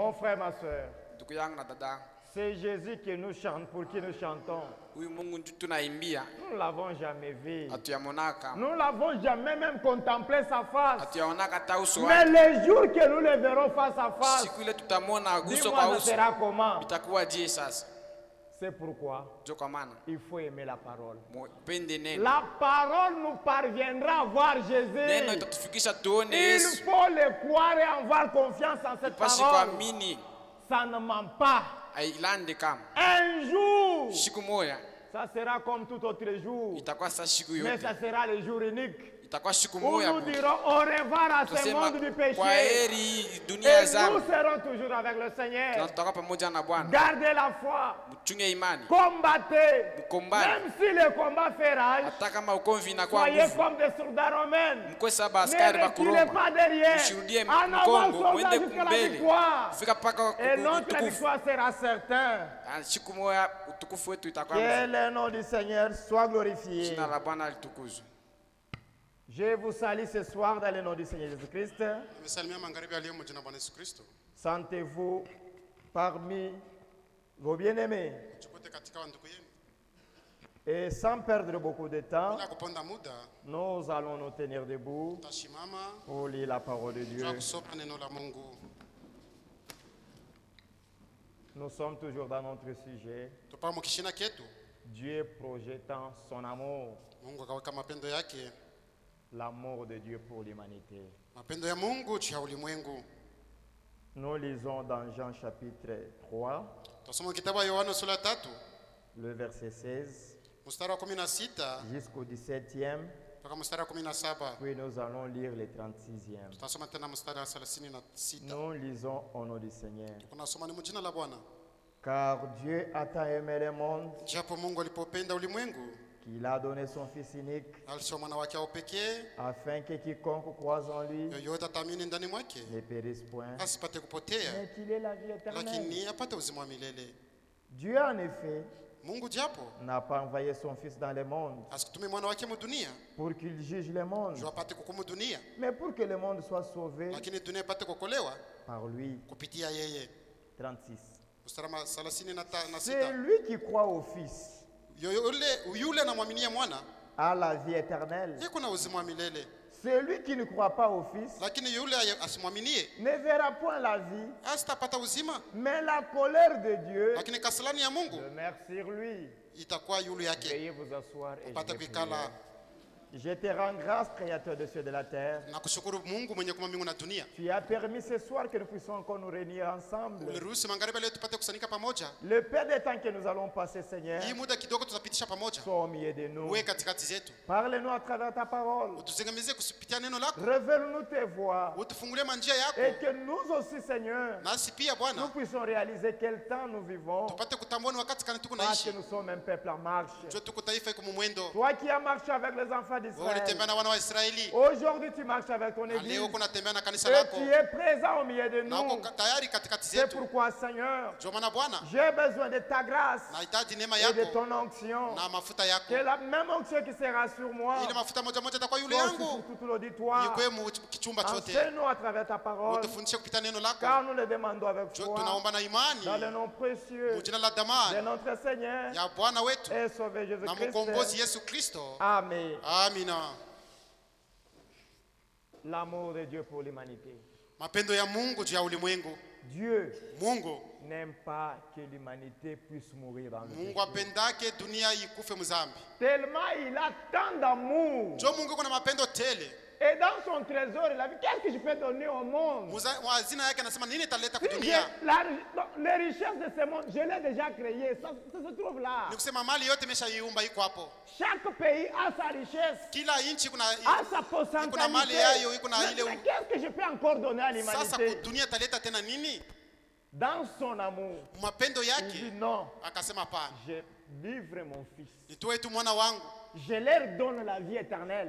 Mon frère, ma soeur, c'est Jésus que nous chantons, pour qui nous chantons. Nous ne l'avons jamais vu. Nous ne l'avons jamais même contemplé sa face. Mais les jours que nous le verrons face à face, dis-moi, ça sera comment? C'est pourquoi il faut aimer la parole. La parole nous parviendra à voir Jésus. Il faut le croire et avoir confiance en cette parole. Ça ne ment pas. Un jour, ça sera comme tout autre jour. Mais ça sera le jour unique. Où nous dirons au revoir à ce monde du péché. Et nous serons toujours avec le Seigneur. Gardez la foi. Combattez. Même si le combat fait rage, soyez comme des soldats romains. Ne reculez pas derrière. En avant, soldat jusqu'à la victoire. Et notre victoire sera certaine. Que le nom du Seigneur soit glorifié. Je vous salue ce soir dans le nom du Seigneur Jésus-Christ. Sentez-vous parmi vos bien-aimés. Et sans perdre beaucoup de temps, nous allons nous tenir debout pour lire la parole de Dieu. Nous sommes toujours dans notre sujet. Dieu projetant son amour. L'amour de Dieu pour l'humanité. Nous lisons dans Jean chapitre 3, le verset 16 jusqu'au 17e, puis nous allons lire le 36e. Nous lisons au nom du Seigneur. Car Dieu a tant aimé le monde qu'il a donné son Fils unique, afin que quiconque croise en lui ne périsse point, mais qu'il ait la vie éternelle. Dieu, en effet, n'a pas envoyé son Fils dans le monde pour qu'il juge le monde, mais pour que le monde soit sauvé par lui. 36. C'est lui qui croit au Fils à la vie éternelle. Celui qui ne croit pas au Fils ne verra point la vie, mais la colère de Dieu demeure sur lui. Veuillez vous asseoir et je vais prier. Je te rends grâce, Créateur de cieux et de la terre. Tu as permis ce soir que nous puissions encore nous réunir ensemble. Le peu de temps que nous allons passer, Seigneur, sois au milieu de nous. Parle-nous à travers ta parole. Révèle-nous tes voies. Et que nous aussi, Seigneur, nous puissions réaliser quel temps nous vivons. Parce que nous sommes un peuple en marche. Toi qui as marché avec les enfants d'Israël, aujourd'hui tu marches avec ton église et tu es présent au milieu de nous. C'est pourquoi, Seigneur, j'ai besoin de ta grâce et de ton onction. Que la même onction qui sera sur moi soit sur tout l'auditoire. Enseigne-nous à travers ta parole, car nous le demandons avec foi dans le nom précieux de notre Seigneur et Sauveur Jésus-Christ. Amen. L'amour de Dieu pour l'humanité. Dieu n'aime pas que l'humanité puisse mourir dans le péché. Tellement il a tant d'amour. Et dans son trésor, il a dit, qu'est-ce que je peux donner au monde? Les richesses de ce monde, je l'ai déjà créé. Ça se trouve là. Chaque pays a sa richesse, a sa potentialité. Mais qu'est-ce que je peux encore donner à l'humanité? Dans son amour, il dit non, je livre mon fils. Je leur donne la vie éternelle.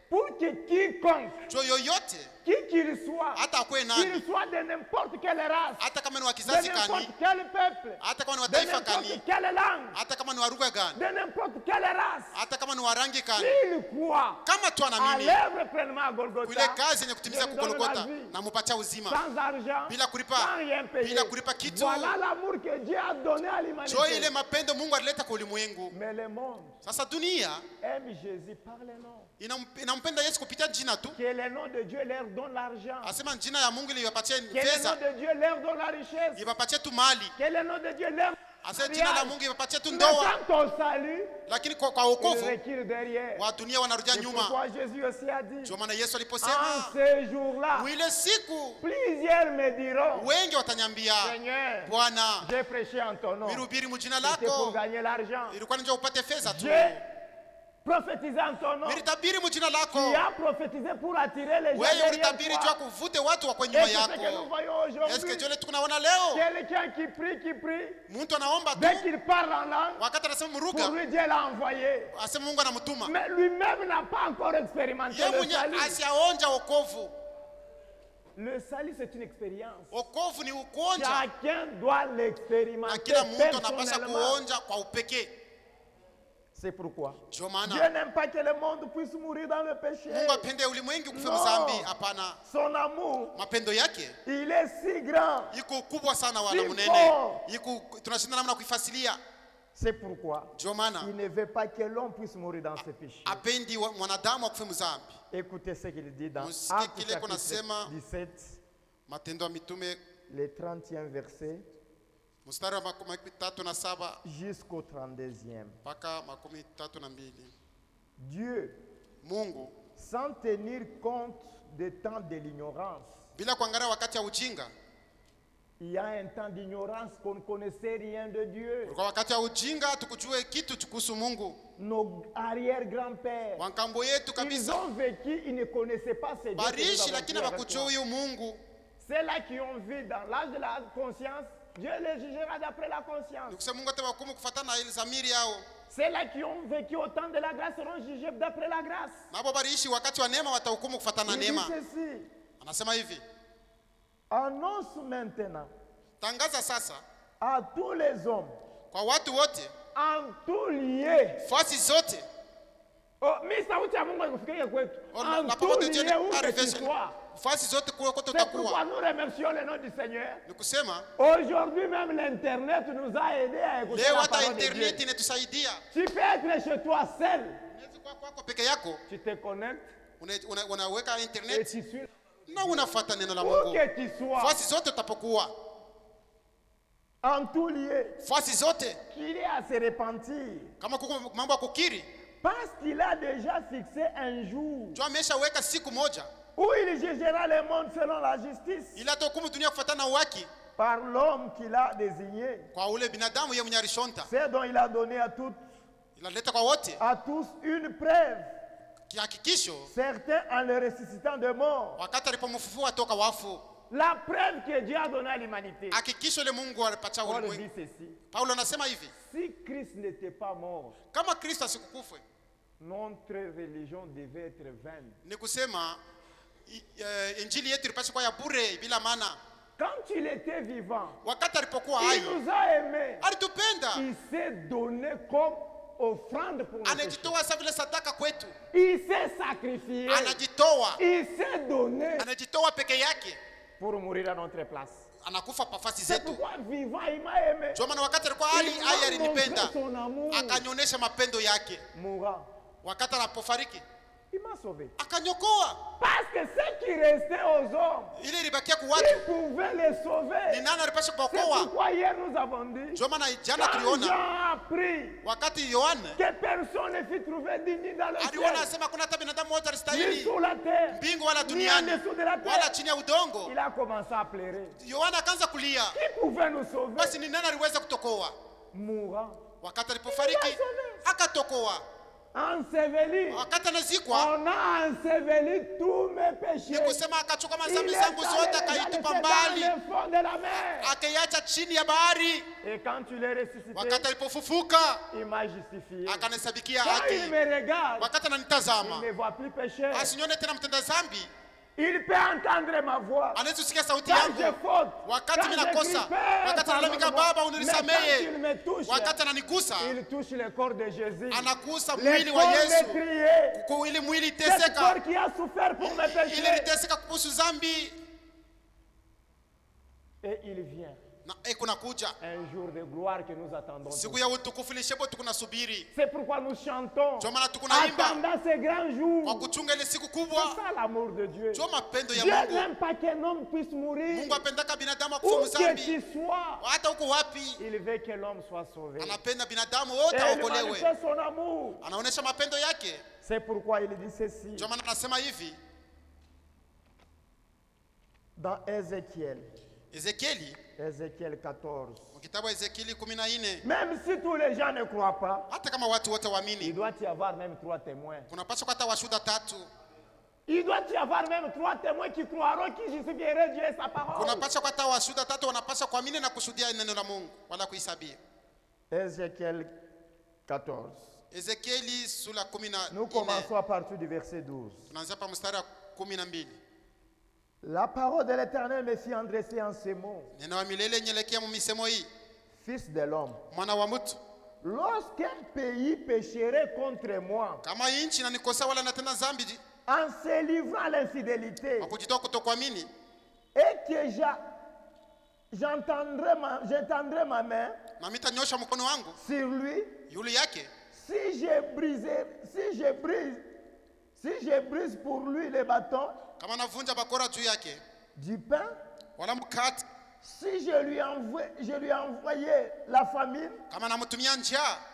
Pour que quiconque, qui qu'il soit de n'importe quelle race, de n'importe quel peuple, de n'importe quelle langue, de n'importe quelle race, qu'il croit à l'œuvre pleinement à Golgotha, sans argent, sans rien payer. Voilà l'amour que Dieu a donné à l'humanité. Mais le monde aime Jésus par les noms. Que le nom de Dieu leur donne l'argent. Que le nom de Dieu leur donne la richesse. Que le nom de Dieu leur donne quand on salue, il recule derrière. C'est pourquoi Jésus aussi a dit, en ce jour-là, plusieurs me diront, Seigneur, j'ai prêché en ton nom. C'était pour gagner l'argent. J'ai prophétisé en ton nom. Tu as prophétisé pour attirer les gens derrière toi. Et c'est ce que nous voyons aujourd'hui. Quelqu'un qui prie, dès qu'il parle en langue, pour lui Dieu l'a envoyé. Mais lui-même n'a pas encore expérimenté le salut. Le salut, c'est une expérience. Chacun doit l'expérimenter personnellement. C'est pourquoi Dieu n'aime pas que le monde puisse mourir dans le péché. Non. Son amour, il est si grand, si fort. C'est pourquoi il ne veut pas que l'homme puisse mourir dans ses péchés. Écoutez ce qu'il dit dans Actes chapitre 17, le 30e verset. Jusqu'au 32e. Dieu, sans tenir compte des temps de l'ignorance, il y a un temps d'ignorance qu'on ne connaissait rien de Dieu. Nos arrière-grands-pères, ils ont vécu, ils ne connaissaient pas ces dieux. C'est là qui ont vu dans l'âge de la conscience. Dieu les jugera d'après la conscience. C'est là qui ont vécu au temps de la grâce seront jugés d'après la grâce. Il dit ceci. Annonce maintenant à tous les hommes, en tout lieu, en tout lieu où que tu sois. C'est pourquoi nous remercions le nom du Seigneur. Aujourd'hui même l'internet nous a aidés à écouter la parole de Dieu. Tu peux être chez toi seul. Tu te connectes et tu suis. Où que tu sois, en tout lieu, qu'il est à se repentir. Parce qu'il a déjà fixé un jour où il jugera le monde selon la justice par l'homme qu'il a désigné. C'est dont il a donné à tous une preuve. Certains en le ressuscitant de mort. La preuve que Dieu a donnée à l'humanité. Paul dit ceci. Si Christ n'était pas mort, notre religion devait être vaine. Quand il était vivant, il nous a aimés. Il s'est donné comme offrande pour nous. Il s'est sacrifié. Il s'est donné pour mourir à notre place. C'est pourquoi vivant il m'a aimé. Il m'a montré son amour. Mourant, il m'a sauvé. Parce que ce qui restait aux hommes, il pouvait les sauver. C'est pourquoi hier nous avons dit, quand Jean a appris que personne ne fut trouvé digne dans le ciel, ni sous la terre, ni en dessous de la terre, il a commencé à pleurer. Qui pouvait nous sauver? Mourant, il a sauvé. enseveli. Wakati anazikwa, on a enseveli tous mes péchés. Ni kusema akachukua madhambi zangu zote akaitupa mbali. Akaiacha chini ya bahari. Et quand tu l'es ressuscité, wakati alipofufuka, il m'a justifié. Akanihesabikia haki. Il me regarde. Wakati ananitazama, il ne voit plus péché. Asinione tena mtenda dhambi. Il peut entendre ma voix. Anaweza kusikia sauti yangu. Wakati mimi nakosa, wakati nalalamika, Baba unisamehe. Wakati ananigusa, il touche le corps de Jésus. Anagusa mwili wa Yesu. Ili mwili iteseka. Ce corps qui a souffert pour mes péchés. Ili iteseka kuhusu dhambi. Et il vient. Un jour de gloire que nous attendons. C'est pourquoi nous chantons. Attendant ces grands jours. C'est ça l'amour de Dieu. Dieu n'aime pas qu'un homme puisse mourir. Où que tu sois. Il veut que l'homme soit sauvé. Et il manifeste son amour. C'est pourquoi il dit ceci. Dans Ézéchiel 14. Même si tous les gens ne croient pas, il doit y avoir même 3 témoins. Il doit y avoir même 3 témoins qui croiront, qui justifieraient Dieu et sa parole. Ézéchiel 14. Nous commençons à partir du verset 12. La parole de l'Éternel me fit adresser en ces mots. Fils de l'homme, lorsqu'un pays pécherait contre moi, en se livrant à l'infidélité, et que j'étendrai ma main sur lui, si je brise pour lui les bâtons du pain, si je lui envoyais la famine,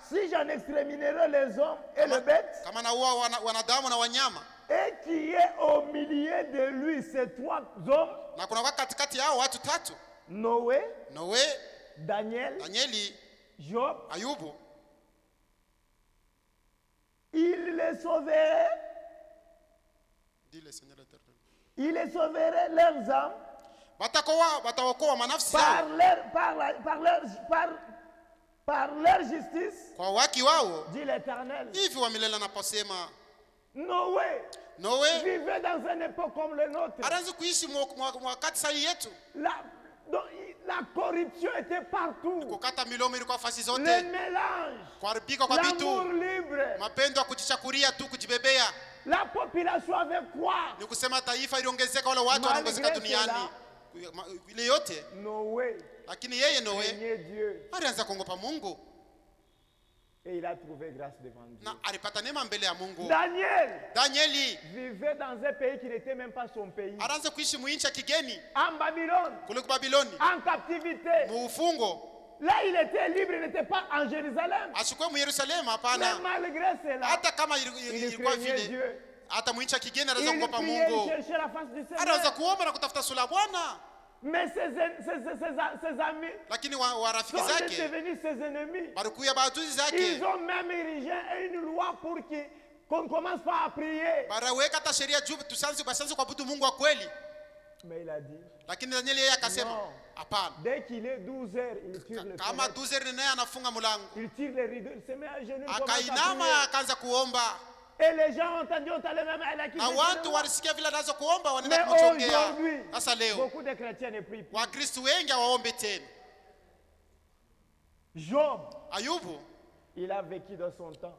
si j'en exterminerais les hommes et les bêtes, et qui est au milieu de lui ces 3 hommes, Noé, Daniel, Job, il les sauverait. Il les sauverait leurs âmes par leur justice, dit l'Éternel. Noé vivait dans une époque comme le nôtre. La corruption était partout. Le mélange, l'amour libre. La population avait quoi? Noé craignait Dieu. Et il a trouvé grâce devant Dieu. Daniel vivait dans un pays qui n'était même pas son pays. En Babylone. En captivité. Là, il était libre, il n'était pas en Jérusalem. Mais malgré cela, il craignait Dieu. Il cherchait la face du Seigneur. Mais ses amis sont devenus ses ennemis. Ils ont même érigé une loi pour qu'on ne commence pas à prier. Mais il a dit, non. Dès qu'il est 12 heures, il tire le fenêtre. Il tire les rideaux, il se met à genoux, il commence à prier. Et les gens ont entendu, on allait même à la cuisine. Mais aujourd'hui, beaucoup de chrétiens ne prient plus. Job, il a vécu dans son temps.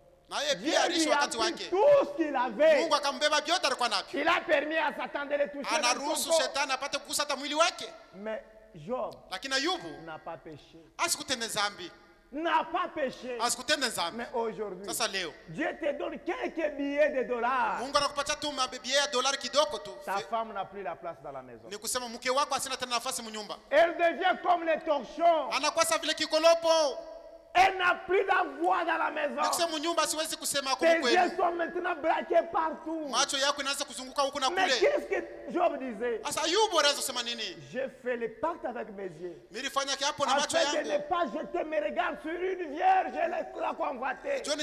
Dieu lui a pris tout ce qu'il avait. Il a permis à Satan de le toucher dans son corps. Mais Job n'a pas péché. N'a pas péché. Mais aujourd'hui, Dieu te donne quelques billets de dollars. Ta femme n'a plus la place dans la maison. Elle devient comme les torchons. Elle n'a plus d'avoir dans la maison. Tes yeux sont maintenant braqués partout. Mais qu'est-ce que Job disait? J'ai fait le pacte avec mes yeux. Afin de ne pas jeter mes regards sur une vierge et la convoiter. Il y a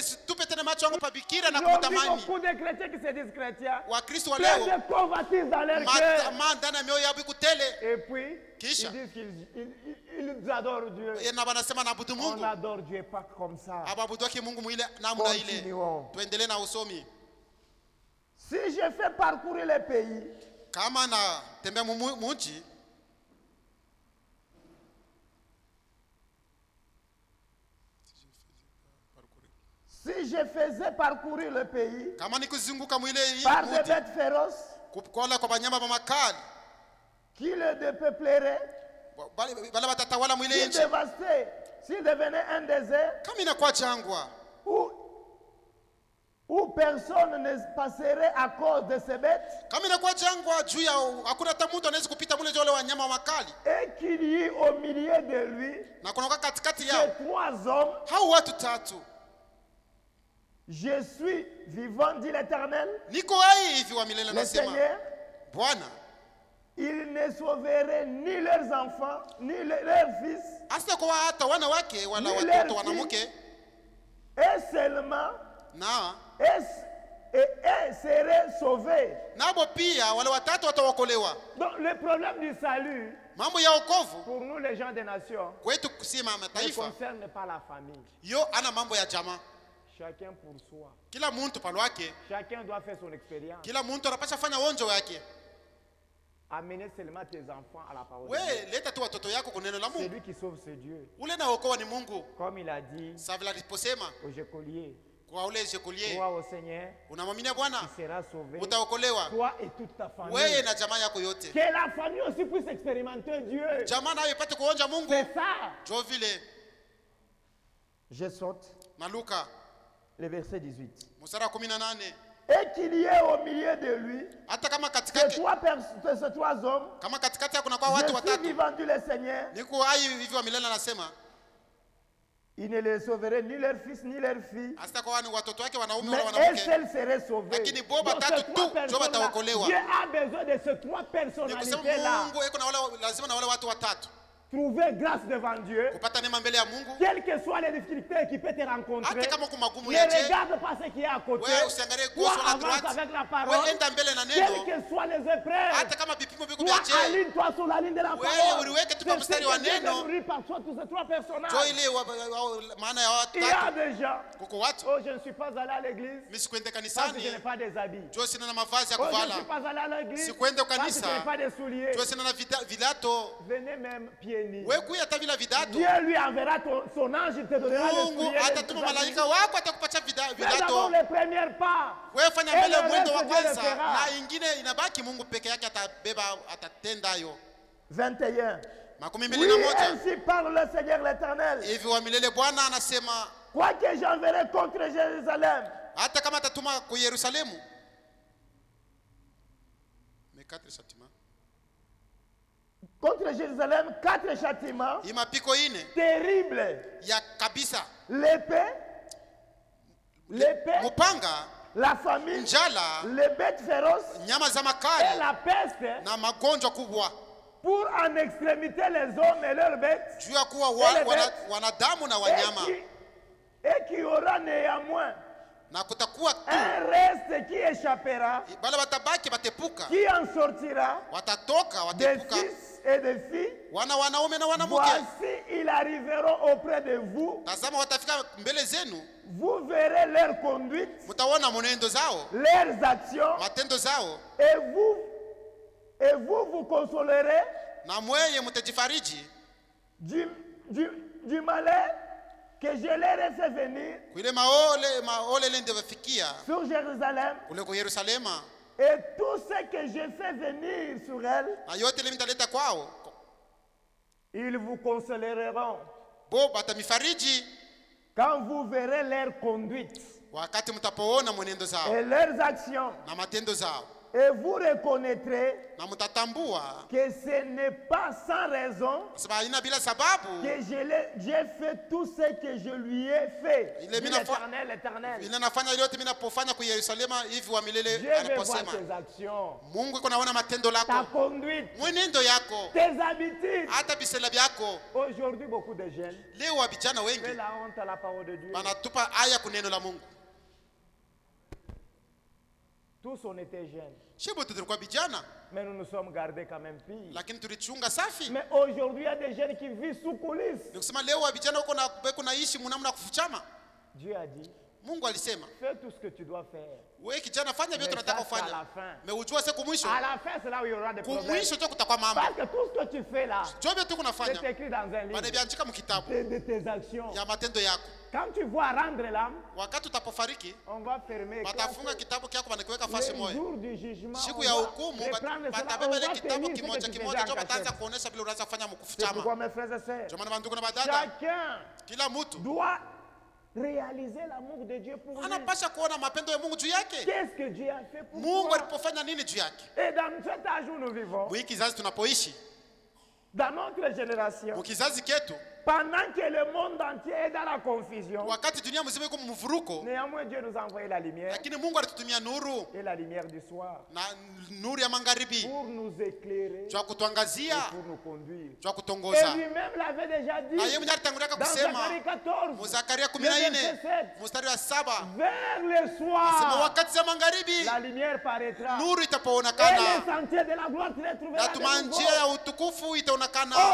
beaucoup de chrétiens qui se disent chrétiens. Plein de convoitises dans leur cœur. Et puis, ils disent qu'ils adorent Dieu. On adore Dieu pas comme ça. Continuons. Si je fais parcourir le pays, si je faisais parcourir le pays par des bêtes féroces qui le dépeupleraient, s'il devenait un désert où personne ne passerait à cause de ces bêtes, et qu'il y ait au milieu de lui ces 3 hommes, je suis vivant, dit l'Éternel, le Seigneur, ils ne sauveraient ni leurs enfants, ni leurs fils, ni leurs filles, et seulement et seraient sauvés. Donc le problème du salut, pour nous les gens des nations, ne concerne pas la famille. Chacun pour soi. Chacun doit faire son expérience. Amenez seulement tes enfants à la parole de Dieu. C'est lui qui sauve, c'est Dieu. Comme il a dit aux écoliers, crois au Seigneur, tu seras sauvé, toi et toute ta famille. Que la famille aussi puisse expérimenter Dieu. C'est ça. Je saute. Le verset 18. Et qu'il y ait au milieu de lui ces 3 hommes, je suis vivant, dit le Seigneur, il ne les sauverait ni leurs fils ni leurs filles, mais elles seules seraient sauvées. Dieu a besoin de ces 3 personnalités-là. Trouver grâce devant Dieu, quelles que soient les difficultés qui peuvent te rencontrer, ne regarde pas ce qui est à côté, toi avance avec la parole, quelles que soient les épreuves, toi aligne-toi sur la ligne de la parole, c'est ce que Dieu nourrit par toi tous ces 3 personnages. Il y a des gens, oh je ne suis pas allé à l'église parce que je n'ai pas des habits, oh je ne suis pas allé à l'église parce que je n'ai pas des souliers, venez même pieds. Dieu lui enverra son ange, il te donnera les souliers. Fais d'abord les premiers pas. Et le reste, Dieu le fera. 21. Oui, ainsi parle le Seigneur l'Éternel. Quoi que j'enverrai contre Jérusalem, contre Jérusalem, 4 châtiments terribles. L'épée, la famine, les bêtes féroces et la peste, pour en extrémité les hommes et leurs bêtes, et qui aura néanmoins un reste qui échappera, qui en sortira, des fils et des filles. Voici, ils arriveront auprès de vous. Vous verrez leur conduite, leurs actions, et vous consolerez du malheur que je leur ai fait venir sur Jérusalem, et tout ce que je fais venir sur elle, ils vous consoleront quand vous verrez leur conduite et leurs actions, Et vous reconnaîtrez na mtatambua que ce n'est pas sans raison sababu ina bila sababu que j'ai fait tout ce que je lui ai fait. L'Éternel. Ile nafanya yote mimi napofanya kwa Yerusalema hivi wa milele anaposema. Mungu iko naona matendo lako. Ta conduite. Mwenendo yako. Tes habitudes. Hata bisela byako. Aujourd'hui beaucoup de jeunes. Leo wabijana wengi. C'est la honte à la parole de Dieu. Banatupa aya kuneno la Mungu. Tous on était jeunes. Mais nous nous sommes gardés quand même pire. Mais aujourd'hui, il y a des jeunes qui vivent sous coulisses. Dieu a dit, fais tout ce que tu dois faire. Mais à la fin, à la fin, c'est là où il y aura des problèmes. Parce que tout ce que tu fais là, c'est écrit dans un livre de tes actions. Quand tu vois rendre l'âme, on va fermer le jour du jugement. C'est pourquoi mes frères et sœurs, chacun doit réaliser l'amour de Dieu pour lui. Qu'est-ce que Dieu a fait pour toi? Et dans cet âge où nous vivons, dans notre génération, pendant que le monde entier est dans la confusion, néanmoins Dieu nous a envoyé la lumière et la lumière du soir pour nous éclairer et pour nous conduire. Et lui-même l'avait déjà dit dans Zacharie 14, verset 7, vers le soir la lumière paraîtra et les sentiers de la gloire se trouvera.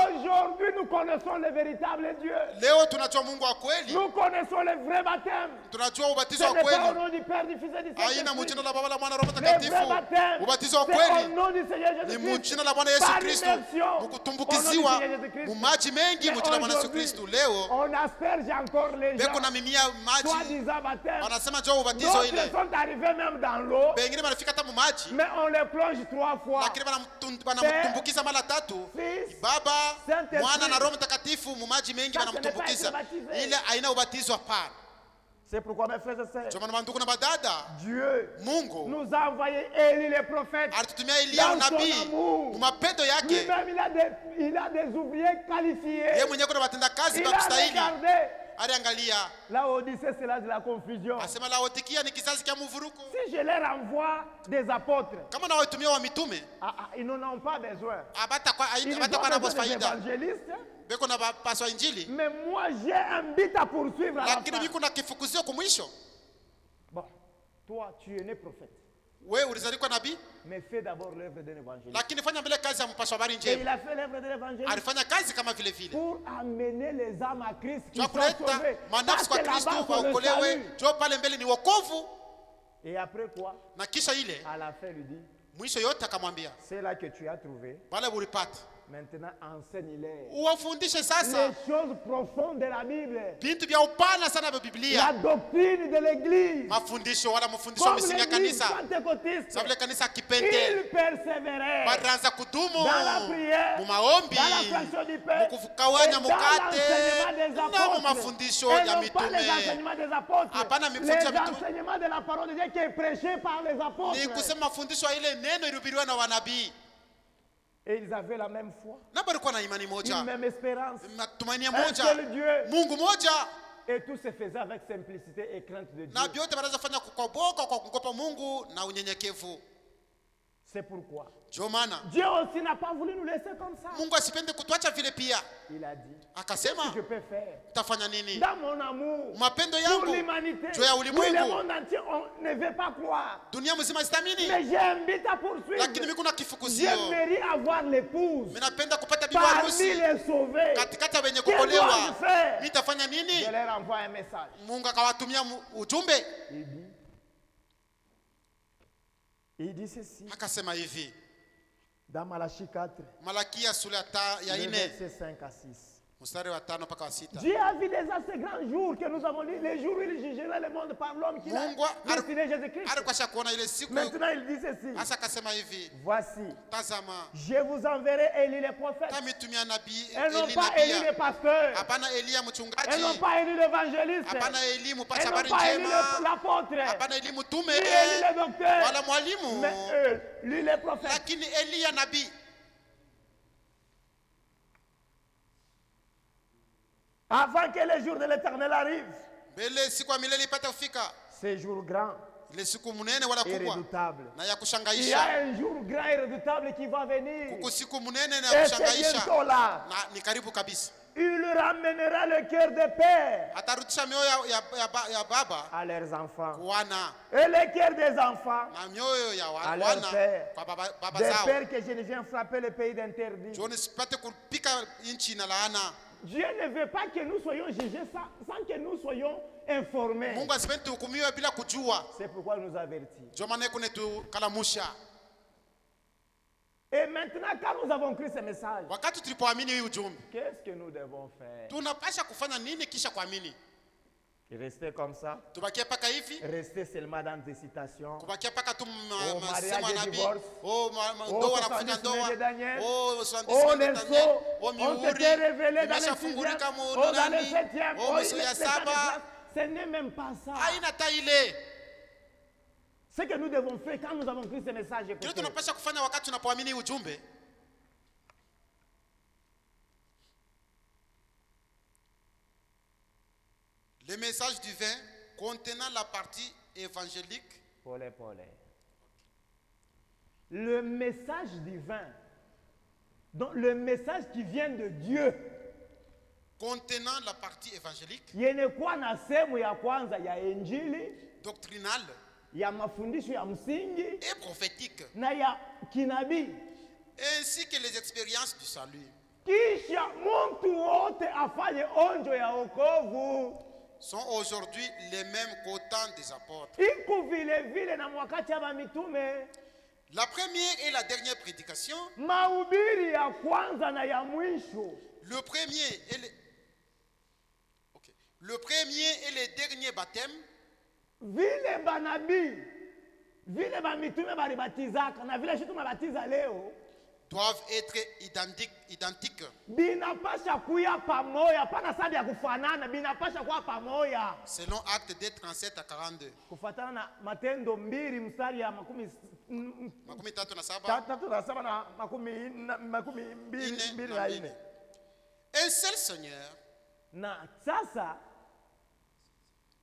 Aujourd'hui nous connaissons le véritable Dieu. Nous connaissons le vrai baptême. Ce n'est pas au nom du Père, du Fils et du Saint-Esprit. Le vrai baptême, c'est au nom du Seigneur Jésus-Christ. Par immersion, au nom du Seigneur Jésus-Christ. On asperge encore les gens, soi-disant baptême. D'autres sont arrivés même dans l'eau, mais on les plonge 3 fois. Père, Fils, Saint-Esprit. C'est pourquoi mes frères et sœurs, Dieu nous a envoyé Élie le prophète dans son amour. Lui-même il a des ouvriers qualifiés. Il a regardé. La Odyssée, c'est là de la confusion. Si je leur envoie des apôtres, ils n'en ont pas besoin. Ils ont des évangélistes. Mais moi j'ai un but à poursuivre à la fin. Bon, toi tu es né prophète. Mais fais d'abord l'œuvre d'un évangéliste. Et il a fait l'œuvre d'un évangéliste pour amener les âmes à Christ qui sont sauvées. Parce que là-bas c'est le salut. Et après quoi? À la fin il dit, c'est là que tu as trouvé. Maintenant, enseigne-les les choses profondes de la Bible. La doctrine de l'Église. Comme l'Église pentecôtiste, ils persévéraient dans la prière, dans la fraction du pain, et dans l'enseignement des apôtres. Et non pas les enseignements des apôtres, les enseignements de la parole de Dieu qui est prêché par les apôtres. Et ils avaient la même foi, une même espérance, un seul Dieu. Et tout se faisait avec simplicité et crainte de Dieu. C'est pourquoi Dieu aussi n'a pas voulu nous laisser comme ça. Il a dit, qu'est-ce que je peux faire dans mon amour pour l'humanité, où le monde entier ne veut pas croire. Mais j'ai un but à poursuivre. J'aimerais avoir l'épouse parmi les sauvés. Qu'est-ce que dois-je faire? Je leur envoie un message. Il dit ceci dans Malachie 4, verset 5 à 6. Dieu a vu déjà ces grands jours que nous avons dit, les jours où il jugera le monde par l'homme qui a destiné Jésus-Christ. Maintenant il dit ceci. Voici, je vous enverrai Élie les prophètes. Elles n'ont pas Élie les pasteurs. Elles n'ont pas Élie l'évangéliste. Elles n'ont pas Élie l'apôtre. Ni Élie le docteur. Mais eux, lui les prophètes. Avant que le jour de l'Éternel arrive, ce jour grand et redoutable. Il y a un jour grand et redoutable qui va venir. Et c'est bientôt là. Il ramènera le cœur des pères à leurs enfants. Et le cœur des enfants à leurs pères. Des pères que je ne viens frapper le pays d'interdit. Dieu ne veut pas que nous soyons jugés sans que nous soyons informés. C'est pourquoi il nous avertit. Et maintenant, quand nous avons cru ce message, qu'est-ce que nous devons faire? Rester comme ça. Rester seulement dans des citations. Au mariage et divorce. Au 70 de Daniel. Au Nelson. On s'était révélé dans le 6e. Dans le 7e. Ce n'est même pas ça. Ce que nous devons faire quand nous avons pris ce message. Le message du vin contenant la partie évangélique. Le message divin, donc le message qui vient de Dieu, contenant la partie évangélique, doctrinale et prophétique, ainsi que les expériences du salut, sont aujourd'hui les mêmes qu'au temps des apôtres. La première et la dernière prédication, le premier et le dernier baptême, doivent être identiques. Selon Acte 2, 37 à 42. Un seul Seigneur.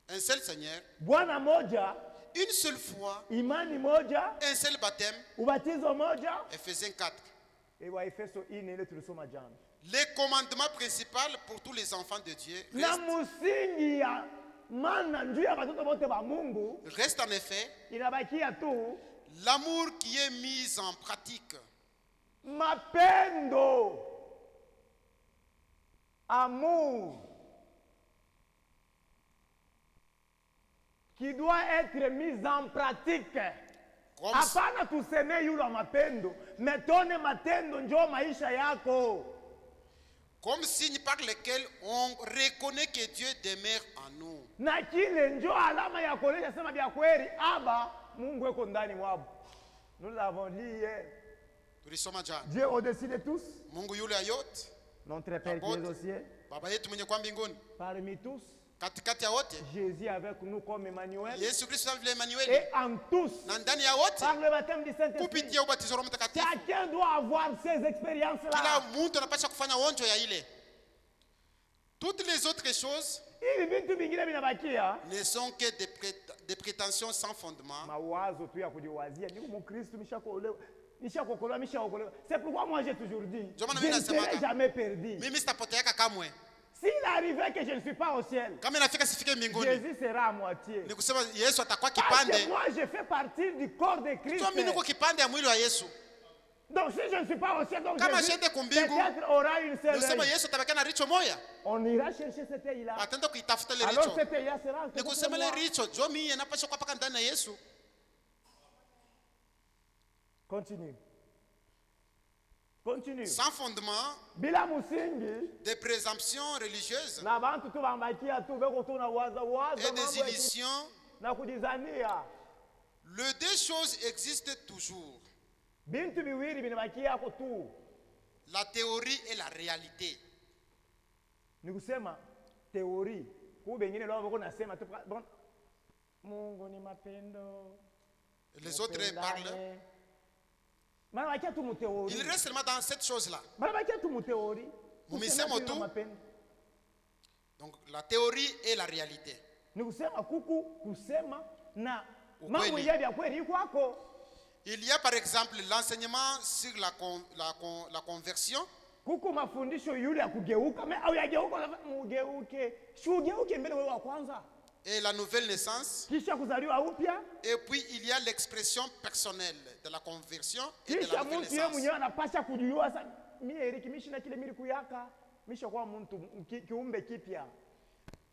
Un seul Seigneur. Une seule foi. Un seul baptême. Ephésiens 4. Le commandement principal pour tous les enfants de Dieu reste en effet l'amour qui est mis en pratique. Amour qui doit être mis en pratique. Hapana tuseme yule mapendo, metone matendo njo maisha yako. Comme signe par lequel on reconnaît que Dieu demeure en nous. Na kile njo alama ya kuonesha sema bya kweli aba Mungu yuko ndani mwabo. Nous l'avons dit hier. Dieu au-dessus de tous. Mungu yule ayote. Notre Père qui est aux cieux. Baba yetu mwenye kwa mbinguni. Parmi tous. Katikati ya wote, Jésus avec nous comme Emmanuel. Yesu Kristo vile Emmanuel. Et en tous. Na ndani ya wote. Par le baptême du Saint-Esprit. Kupitia ubatizo wa Roho Mtakatifu. Chacun doit avoir ces expériences là. Kila mtu anapaswa kufanya onjo ya ile. Toutes les autres choses ne sont que des prétentions sans fondement. C'est pourquoi moi j'ai toujours dit, je ne serai jamais perdu. S'il arrivait que je ne suis pas au ciel, Jésus sera à moitié. Parce que moi je fais partie du corps de Christ. Donc si je ne suis pas au ciel, donc Jésus peut-être aura une seule œil. On ira chercher cet œil-là. Alors cet œil-là sera continue. Continue. Sans fondement, des présomptions religieuses et des illusions, les deux choses existent toujours. La théorie et la réalité. Les autres parlent. Il reste seulement dans cette chose-là. Donc la théorie et la réalité. Il y a par exemple l'enseignement sur la conversion. Et la nouvelle naissance. Et puis il y a l'expression personnelle de la conversion et de la nouvelle naissance.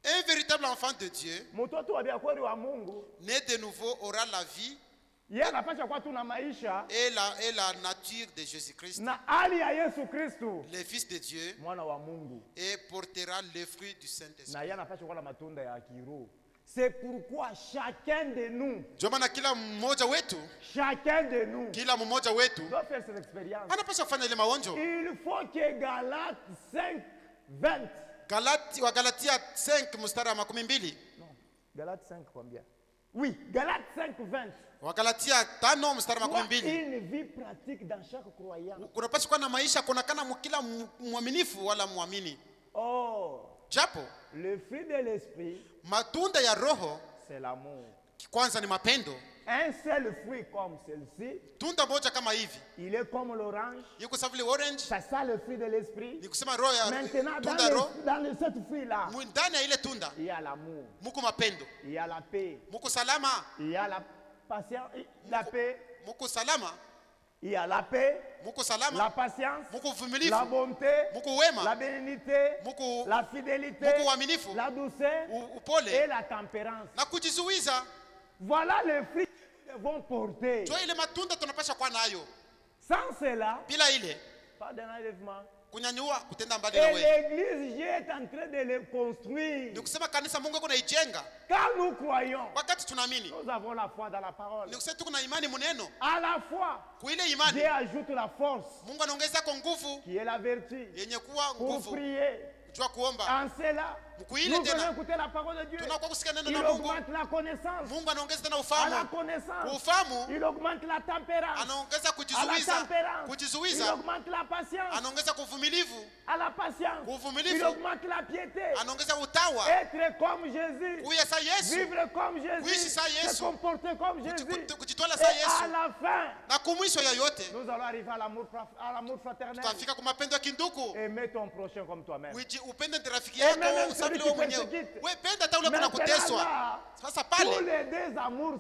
Un véritable enfant de Dieu, né de nouveau, aura la vie et la nature de Jésus-Christ, le Fils de Dieu, et portera les fruits du Saint-Esprit. C'est pourquoi chacun de nous, doit faire cette expérience. Il faut que Galates 5, 20. Galatia 5 mstari wa 12. Non, Galates 5 combien? Oui, Galates 5, 20. Wagalatia 5 mstari wa 12. Une vie pratique dans chaque croyant. Kunapaswa kuwa na maisha kuonekana kila mwaminifu wala muamini. Oh, japo le fruit de l'esprit, matunda ya roho, c'est l'amour. Kwanza ni mapendo. Un seul fruit comme celle-ci, tunda moja kama hivi, il est comme l'orange. Yuko sawa vile orange. C'est ça le fruit de l'esprit. Ni kusema roho ya maintenant dans cette fruit là, ndani ya ile tunda, il y a l'amour, muko mapendo, il y a la paix, muko salama, il y a la patience, la paix, muko salama, il y a la paix, muko salama, la patience, muko vumilifu, la bonté, muko wema, la bénignité, muko la fidélité, muko uaminifu, la douceur, upole et la tempérance. na kujizuiza. Voilà les fruits que nous devons porter. Jo ile matunda tunapasha kuwa nayo. Sans cela, bila ile, pas d'enlèvement. Kunyanyua kutenda mbali na wewe. Et l'église est en train de le construire. Ni kusema kanisa Mungu yuko naijenga. Quand nous croyons, wakati tunaamini, nous avons la foi dans la parole. Ni kusema tuko na imani muneno. À la foi, kuile imani, Dieu ajoute la force. Mungu anaongeza kwa nguvu, qui est la vertu, yenye kuwa nguvu, pour prier. Kujua kuomba. En cela, nous venons écouter la parole de Dieu. Il augmente la connaissance. Mungu anaongeza tena à ufahamu. la connaissance. Ufahamu. Il augmente la tempérance. Anaongeza à la tempérance. Kujizuiza. Il augmente la patience. Anaongeza kuvumilivu. À la patience. Uvumilivu. Il augmente la piété. Anaongeza utawa. Être comme Jésus. Kuya sa Yesu. Vivre comme Jésus. Kuishi sa Yesu. Se comporter comme Jésus. Kujitwala sa Yesu. Et à la fin, na kumwisho ya yote, nous allons arriver à l'amour fraternel. Tutafika kwa mapendo ya kindugu. Aimer ton prochain comme toi-même. Upende rafiki yako sababu wewe mwenyewe. Wewe penda hata ule kuna kuteswa. Sasa pale, tous les deux amours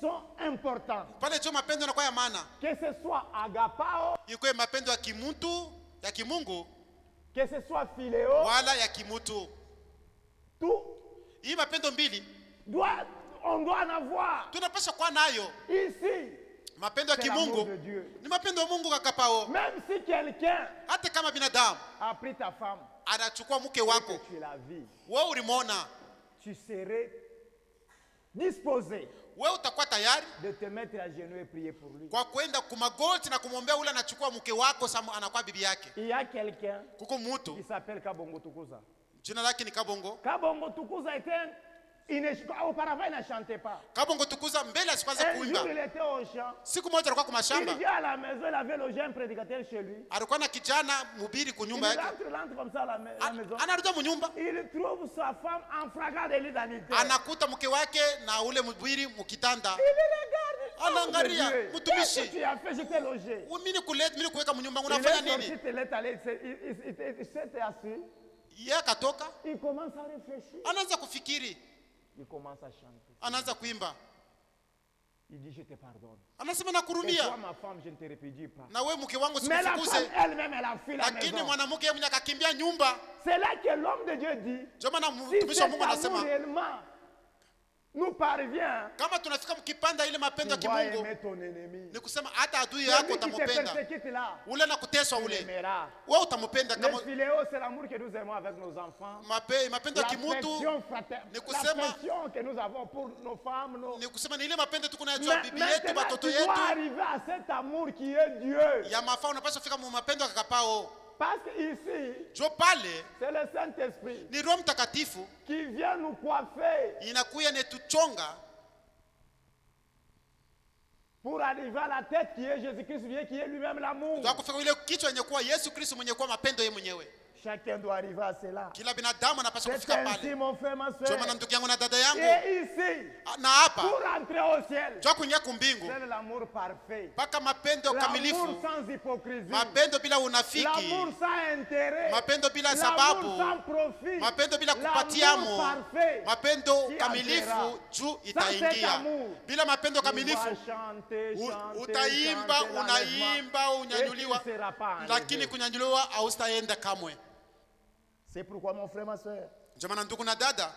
sont importants. Pale cho mapendo yanakuwa ya maana. Que ce soit agapao, iko mapendo ya kimuntu, ya kimungu, que ce soit phileo, wala ya kimutu. Tout hii mapendo mbili on doit en avoir. Tunapaswa kuwa nayo. Ici, mapendo ya kimungu ni mapendo ya Mungu kakapao. Même si quelqu'un, hata kama binadamu, a pris ta femme, anachukua mke wako, tu la vie, wewe ulimwona, tu serais disposé, wewe utakuwa tayari de te mettre à genoux et prier pour lui, kwa kwenda kumagoti na kumwombea ule anachukua mke wako anakuwa bibi yake. Il y a quelqu'un kuko mtu qui s'appelle Kabongo Tukuza. Jina lake ni Kabongo. Kabongo Tukuza était auparavant il ne chantait pas. Kabongo Tukuza mbele asikuanza kuimba. Un jour il était au champ. Siku moja alikuwa kwa mashamba. Il vient à la maison, il avait logé un prédicateur chez lui. Alikuwa na kijana mhubiri kwa nyumba yake. Il rentre comme ça à la maison. Anarudia mnyumba. Il trouve sa femme en flagrant délit d'adultère. Anakuta mke wake na ule mhubiri mkitanda. Il le regarde. Anaangalia mtumishi. Qu'est-ce que tu as fait? Je t'ai logé. Mimi kuweka mnyumba unafanya nini? Il s'est assis. Yeye akatoka. Il commence à réfléchir. Anaanza kufikiri. Il commence à chanter. Anaanza kuimba. Il dit je te pardonne. Anasema nakurumia. Toi ma femme je ne te répudie pas. Na wewe mke wangu sikufukuze. Mais la femme elle-même elle a fui la maison. Lakini mwanamke yeye mwenyewe akakimbia nyumba. C'est là que l'homme de Dieu dit. Ndio maana mtumishi wa Mungu anasema nous parvient, kama tunafika mkipanda ile mapendo ya kimungu, ni kusema hata adui yako utamupenda. Ule na kuteswa ule, wewe utamupenda. Kama c'est l'amour que nous aimons avec nos enfants, mapendo ya kimutu, ni kusema l'affection que nous avons pour nos femmes, ni kusema ni ile mapendo tuko nayo juu bibi yetu, watoto yetu. Arriver à cet amour qui est Dieu. Ya mafao unapaswa kufika mu mapendo akakapao. Parce que ici, c'est le Saint-Esprit ni Roho Mtakatifu qui vient nous coiffer, inakuya netuchonga pour arriver à la tête qui est Jésus-Christ, qui est lui-même l'amour. Ndio kufika ile kichwa yenye kuwa Yesu Kristo mwenye kuwa mapendo yeye mwenyewe. Chacun doit arriver à cela. Kila binadamu anapaswa kufika pale. C'est ainsi, mon frère, ma soeur. Choma na ndugu yangu na dada yangu. Et ici, na hapa, pour entrer au ciel, njoo kuingia kumbingu. C'est l'amour parfait. Paka mapendo kamilifu. L'amour sans hypocrisie. Mapendo bila unafiki. L'amour sans intérêt. Mapendo bila sababu. L'amour sans profit. Mapendo bila kupatiamo. L'amour parfait. Mapendo kamilifu juu itaingia. Bila mapendo kamilifu, utaimba, unaimba, unyanyuliwa, lakini kunyanyuliwa haustaenda kamwe. C'est pourquoi, mon frère, ma soeur, jamana ndugu na dada,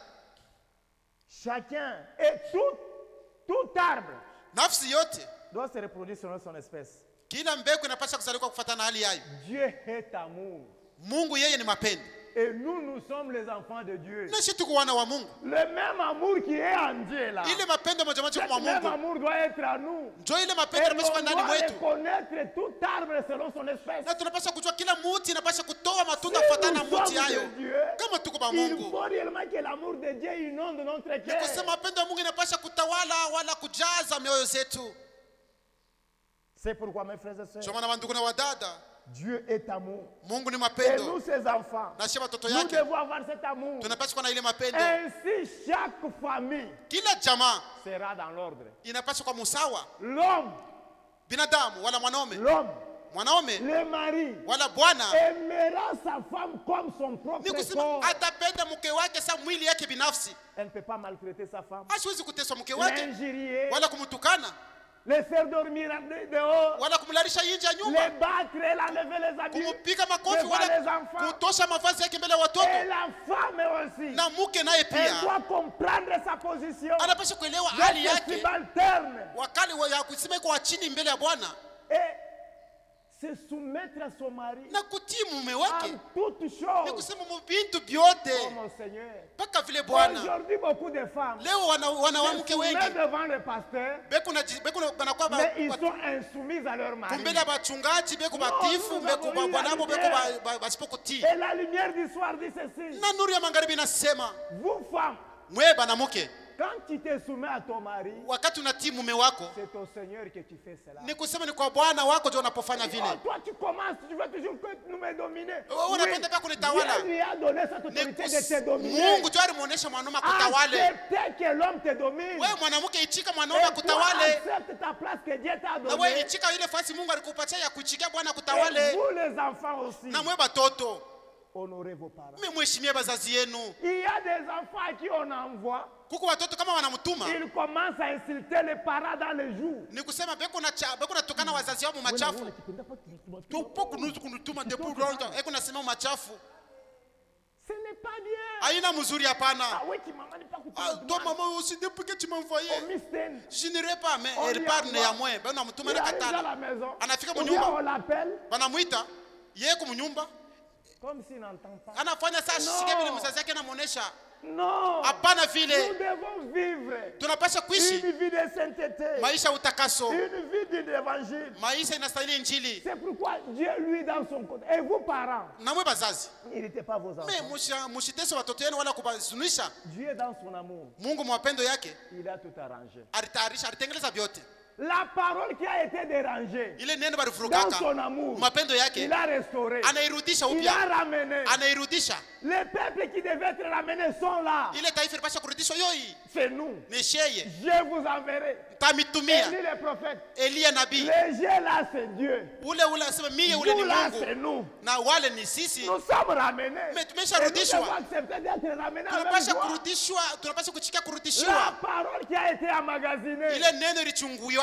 chacun et tout arbre, nafsi yote, doit se reproduire selon son espèce. Kila mbegu inapaswa kuzalika kufuatana na hali yayo. Dieu est amour. Mungu yeye ni mapendo. Et nous sommes les enfants de Dieu. Nasi tuko wana wa Mungu. Le même amour qui est en Dieu là. Ile mapendo moja moja kwa Mungu. Le même amour doit être à nous. Njoo ile mapendo inapaswa ndani mwetu. Connaître tout arbre selon son espèce. Na tunapaswa kujua kila mti inapaswa kutoa matunda kufuatana na mti hayo. Kama tuko ba Mungu. Il faut réellement que l'amour de Dieu inonde notre cœur. Ni kusema mapendo ya Mungu inapaswa kutawala wala kujaza mioyo zetu. C'est pourquoi, mes frères et sœurs, Choma na ndugu na wadada, Dieu est amour. Mungu ni mapendo. Et nous, ses enfants, nous devons avoir cet amour. Tunapaswa kuwa na ile mapendo. Ainsi, chaque famille kila jamaa sera dans l'ordre. Inapaswa kwa musawa. L'homme, binadamu wala mwanaume, mwanaume, le mari wala bwana aimera sa femme comme son propre corps. Atapenda mke wake sa mwili yake binafsi. Elle ne peut pas maltraiter sa femme. Hasiwezi kuteswa mke wake wala kumtukana. Les faire dormir dehors, wala kumlarisha nje ya nyumba, les battre, l'enlever les habits, kumpiga makofi wala kutosha mavazi yake mbele ya watoto. Et la femme aussi, na mke naye pia, elle doit comprendre sa position, anapaswa kuelewa hali yake, wakati wa kusema kwa chini mbele ya Bwana, se soumettre à son mari, na kutii mume wake en toutes choses, ni kusema mbintu byote. Oh mon Seigneur, paka vile Bwana. Aujourd'hui beaucoup de femmes, leo wanawake wengi devant le pasteur, mais ils sont insoumis à leur mari. Kumbele bachungaji beko batifu beko bwanabo beko basipokutii. Et la lumière du soir dit ceci, na nuru ya magharibi inasema, vous femmes, mwe banamuke, quand tu te soumets à ton mari, wakati unatii mume wako, c'est au Seigneur que tu fais cela. Ni kusema ni kwa Bwana wako ndio unapofanya vile. Toi tu commences, tu veux toujours que nous me dominer. Unapenda pia kunitawala. Dieu lui a donné cette autorité de te dominer. Mungu ndiye alimuonesha mwanaume akutawale. Accepte que l'homme te domine. Wewe mwanamke ichika mwanaume akutawale. Accepte ta place que Dieu t'a donnée. Na wewe ichika ile fasi Mungu alikupatia ya kuichikia Bwana akutawale. Vous les enfants aussi. Na mwe batoto, honorez vos parents. Mheshimie bazazi yenu. Il y a des enfants à qui on envoie. Kuko watoto kama wanamtuma, ils commencent à insulter les parents dans les jours. Ni kusema beko na tukana wazazi wao machafu. Tupo kunutuma de pour longtemps. Eko nasema machafu. Ce n'est pas bien. Haina mzuri hapana. Ah oui, tu maman n'est pas coupable. Toi maman aussi depuis que tu m'as envoyé. Je n'irai pas mais elle parle ya moi. Bana mtuma na katala. Anafika mnyumba. On l'appelle. Banamuita. Yeye ku mnyumba. Comme s'il n'entend pas. Anafanya saa shike vile mzazi yake anamuonesha. Non. Hapana vile. Nous devons vivre. Tunapaswa kuishi une vie de sainteté. Maisha utakaso. Une vie d'évangile. Maisha inastahili injili. C'est pourquoi Dieu lui dans son côté. Et vous parents, na mwe bazazi, n'irritez pas vos enfants. Mais mushitese watoto wenu wala kubazunisha. Dieu dans son amour. Mungu mwapendo yake, il a tout arrangé. Alitayarisha, alitengeneza vyote. La parole qui a été dérangée, dans son amour, il a restauré, il a ramené. Les peuples qui devaient être ramenés sont là. C'est nous. Je vous enverrai. Élie le prophète. Les gens là, c'est Dieu. Nous là, c'est nous. Nous sommes ramenés. Et nous devons accepter d'être ramenés avec joie. La parole qui a été emmagasinée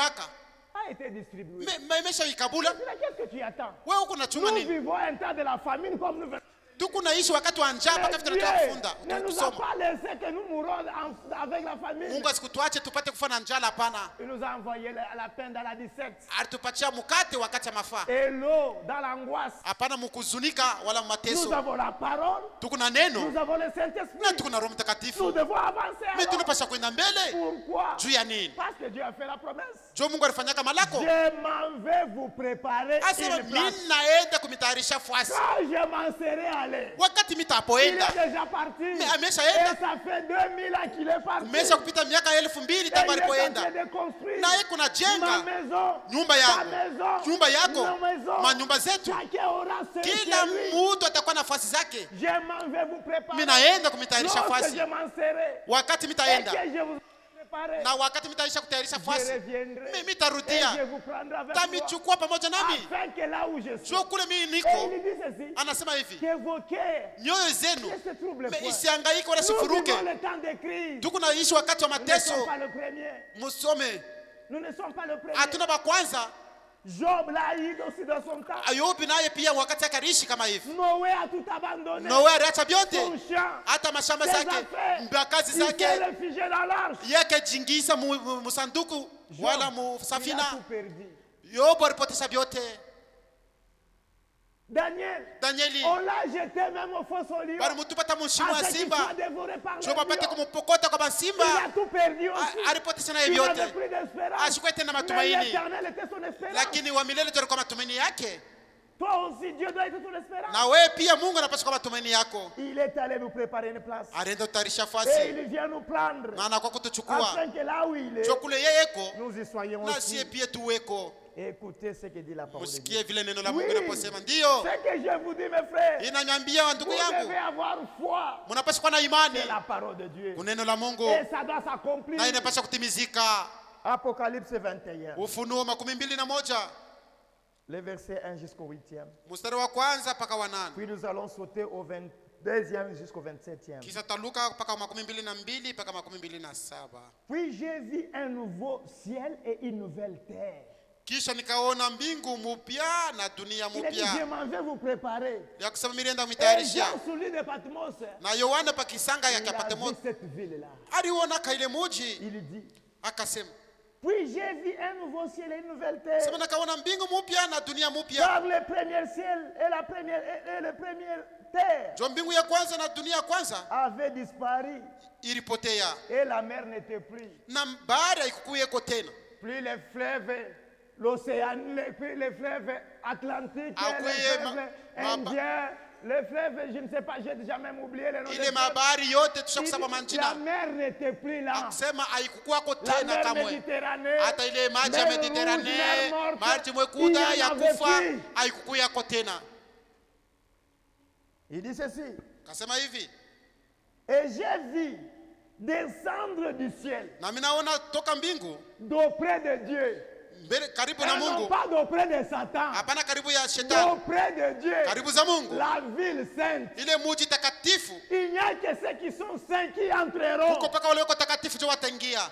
a été distribuée. Qu'est-ce que tu attends? Nous vivons un temps de la famine comme nous venons. Tukunaishi wakati wa njaa mpaka tunataka kufunda. Ne nous a pas laissé que nous mourons avec la famille. Mungu asikutuache tupate kufa na njaa hapana. Il nous a envoyé la peine dans la dissette. Alitupatia mkate wakati wa mafaa. Et l'eau dans l'angoisse. Hapana mkuzunika wala mateso. Nous avons la parole. Tukuna neno. Nous avons le Saint-Esprit. Na tukuna Roho Mtakatifu. Nous devons avancer. Mais tunapaswa kwenda mbele. Pourquoi? Juu ya nini? Parce que Dieu a fait la promesse. Jo Mungu alifanyaka malako. Je m'en vais vous préparer une place. Mimi naenda kumitayarisha fasi. Quand je m'en serai allé. Wakati mitapoenda. Il est déjà parti. Mais ameshaenda. Et ça fait 2000 ans qu'il est parti. Umesha kupita miaka 2000 tangu alipoenda. Na yeye kuna jenga nyumba yako. Nyumba yako. Manyumba zetu. Kila mtu atakuwa na nafasi zake. Mimi naenda kumitayarisha fasi. Wakati mitaenda. Na wakati mitaisha kutayarisha fasi, mimi tarudia. Tamichukua pamoja nami. Sio kule mimi niko. Anasema hivi. Nyoyo zenu isihangaike wala sifuruke. Tuko naishi wakati wa mateso. Musome. Hatuna ba kwanza. Job l'a eu aussi dans son temps. Ayubu naye pia wakati akarishi kama hivi. Noé a tout abandonné. Noé aliacha vyote. Hata mashamba zake, mbakazi zake. Yake jingisa musanduku wala musafina. Yobu alipoteza vyote. Danieli. On l'a jeté même au fosse au lion. Bali mutupata mushimo ya simba. Job apate kumupokota kwa masimba. Il a tout perdu aussi. Alipoteza naye vyote. Il avait plus d'espérance. Ashikuwa tena matumaini. L'Éternel était son espérance. Lakini wa milele ndio matumaini yake. Toi aussi, Dieu doit être ton espérance. Na wewe pia Mungu anapaswa kuwa matumaini yako. Il est allé nous préparer une place. Alienda kutayarisha fasi. Et il vient nous prendre. Na anakuwa kutuchukua. Afin que là où il est. Chokule yeye eko. Nous y soyons aussi. Na sie pia tuweko. Écoutez ce que dit la parole de Dieu. Musikie vile neno la Mungu linaposema ndio. Ce que je vous dis mes frères. Inaniambia ndugu yangu. Vous devez avoir foi. Mnapaswa kuwa na imani. C'est la parole de Dieu. Neno la Mungu. Et ça doit s'accomplir. Na inapaswa kutimizika. Apocalypse 21. Ufunuo 21. Les versets 1 jusqu'au 8e. Mstari wa kwanza mpaka wa 8. Puis nous allons sauter au 22e jusqu'au 27e. Kisha taluka mpaka 22 mpaka 27. Puis j'ai vu un nouveau ciel et une nouvelle terre. Kisha nikaona mbingu mpya na dunia mpya. Je m'en vais vous préparer. Ya kusema mimi naenda kumtayarisha. Na Yohana pakisanga ya Patmos. Aliona kaile muji. Il dit. Akasema. Puis j'ai vu un nouveau ciel et une nouvelle terre. Sema nikaona mbingu mpya na dunia mpya. Car le premier ciel et la première terre. Jo mbingu ya kwanza na dunia ya kwanza avait disparu. Ilipotea. Et la mer n'était plus. Na bahari haikukuweko tena. Plus les fleuves, l'océan, les fleuves atlantiques, les fleuves indiens, les fleuves, je ne sais pas, j'ai jamais oublié les noms. Ile mabari yote tushakusema manjina. La mer n'était plus là. Akisema haikukuwako tena kamwe. Hata ile maji ya Mediterranee, maji mwekuda ya kufa haikukuyako tena. Il dit ceci. Kasema hivi. Et j'ai vu descendre du ciel. Na mimi naona toka mbingu. D'auprès de Dieu. Karibu na Mungu. Non pas d'auprès de Satan. Hapana karibu ya shetani. D'auprès de Dieu. Karibu za Mungu. La ville sainte. Ile mji takatifu. Il n'y a que ceux qui sont saints qui entreront. Huko paka wale wako takatifu ndio wataingia.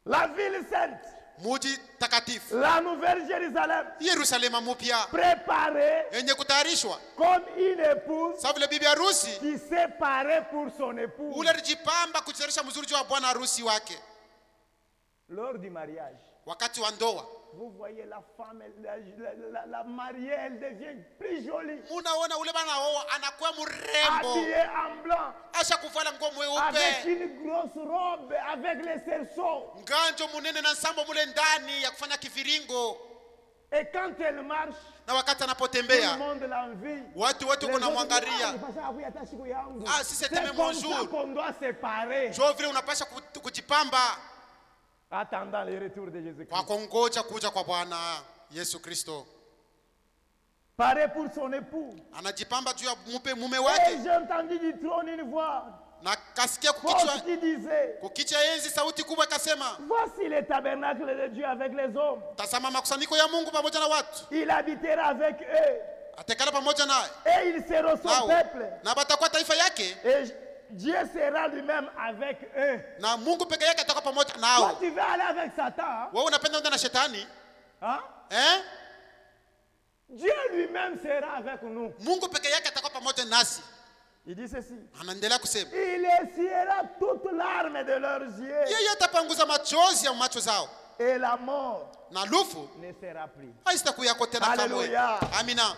La ville sainte. Mji takatifu. La nouvelle Jérusalem. Yerusalemu mpya. Préparée. Yenye kutayarishwa. Comme une épouse. Sawa vile bibi harusi. Qui s'est parée pour son époux. Ule alijipamba kutayarisha mzuri wa bwana harusi wake. Lors du mariage. Wakati wa ndoa. Vous voyez la femme, la mariée, elle devient plus jolie. Unaona ule bana oa anakuwa mrembo. Habillée en blanc. Asha kuvala nguo mweupe. Avec une grosse robe, avec les cerceaux. Nganjo munene na nsambo mule ndani ya kufanya kiviringo. Et quand elle marche, na wakati anapotembea, tout le monde l'envie. Watu wote kuna mwangalia. Ah, si c'était même mon jour. On doit séparer. Jo vile unapasha kujipamba. Attendant le retour de Jésus-Christ. Kwa kungoja kuja kwa Bwana Yesu Kristo. Paré pour son époux. Anajipamba juu ya mume wake. Et j'ai entendu du trône une voix. Na kasikia kukicha enzi sauti kubwa ikasema, voici le tabernacle de Dieu avec les hommes. Tazama makusanyiko ya Mungu pamoja na watu. Il habitera avec eux. Atakala pamoja naye. Et il sera son peuple. Na batakuwa taifa yake. Et Dieu sera lui-même avec eux. Na Mungu peke yake atakuwa pamoja nao. Toi tu veux aller avec Satan? Wewe unapenda kwenda na shetani? Hein? Dieu lui-même sera avec nous. Mungu peke yake atakuwa pamoja nasi. Il dit ceci. Anaendelea kusema. Il essuiera toutes larmes de leurs yeux. Yeye atapanguza machozi ya macho zao. Et la mort na lufu ne sera plus. Haitakuwa tena kamwe. Amina.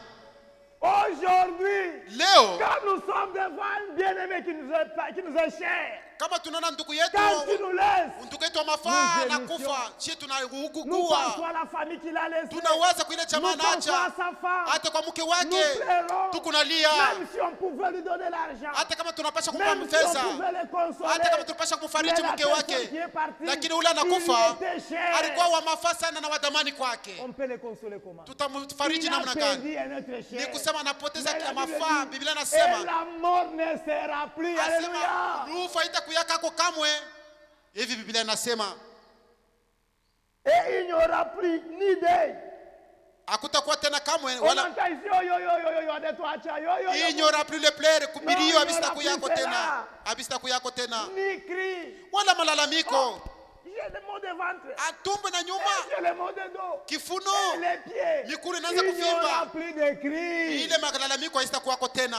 Aujourd'hui, leo, quand nous sommes devant un bien-aimé qui nous est cher, kama tunaona ndugu yetu, quand tu nous laisses, ndugu yetu mafaa na kufa, sisi tunaugua. Nous pensons à la famille qu'il a laissée. Tunawaza kwa ile jamaa naacha, hata kwa mke wake, tukunalia. Même si on pouvait lui donner l'argent, hata kama tunapasha kumpa pesa, hata kama tunapasha kumfariji mke wake, lakini ule anakufa, alikuwa wa mafaa sana na wadhamani kwake. On peut le consoler comment? Tutamfariji namna gani? Ni kusema anapoteza kila mafaa. Biblia et inasema la mort ne sera plus. Alléluia. Rufa itakuyaka kamwe. Hivi Biblia inasema. Et il n'y aura plus ni deuil. Hakutakuwa tena kamwe wala il n'y aura plus le pleurs kubilio abistakuya tena. Abistakuya tena. Ni cri. Wala malalamiko. J'ai le mot de ventre. Atumbe na nyuma. J'ai le mot de dos. Kifuno. Et les pieds. Mikuru inaanza kufimba. Il n'y aura kufimba. plus de cris. Ile malalamiko haitakuwa tena.